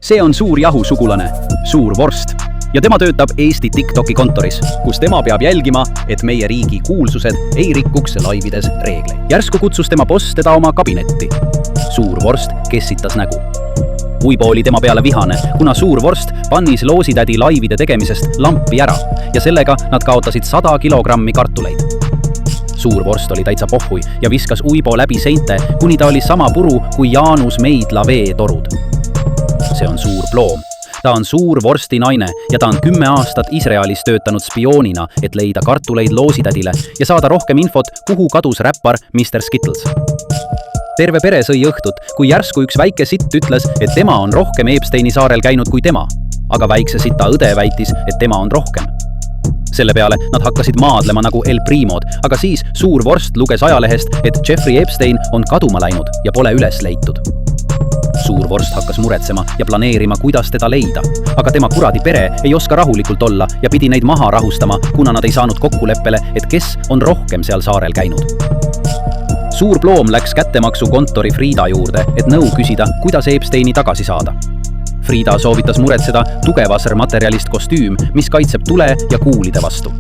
See on suur jahu sugulane, suur vorst. Ja tema töötab Eesti TikToki kontoris, kus tema peab jälgima, et meie riigi kuulsused ei rikkuks laivides reegleid. Järsku kutsus tema boss teda oma kabinetti. Suur vorst kessitas nägu. Uibo oli tema peale vihane, kuna suur vorst pannis loositädi laivide tegemisest lampi ära ja sellega nad kaotasid 100 kilogrammi kartuleid. Suur vorst oli täitsa pohhui ja viskas Uibo läbi seinte, kuni ta oli sama puru kui Jaanus Meidla veetorud. See on suur ploom. Ta on suur vorsti naine ja ta on 10 aastat Iisraelis töötanud spioonina, et leida kartuleid loositädile ja saada rohkem infot, kuhu kadus räppar Mr. Skittles. Terve pere sõi õhtut, kui järsku üks väike sitt ütles, et tema on rohkem Epsteini saarel käinud kui tema, aga väikse sita õde väitis, et tema on rohkem. Selle peale nad hakkasid maadlema nagu El Primod, aga siis suur vorst luges ajalehest, et Jeffrey Epstein on kaduma läinud ja pole üles leitud. Suur vorst hakkas muretsema ja planeerima, kuidas teda leida, aga tema kuradi pere ei oska rahulikult olla ja pidi neid maha rahustama, kuna nad ei saanud kokkuleppele, et kes on rohkem seal saarel käinud. Suur ploom läks kättemaksu kontori Frida juurde, et nõu küsida, kuidas Epsteini tagasi saada. Frida soovitas muretseda tugevasr materjalist kostüüm, mis kaitseb tule ja kuulide vastu.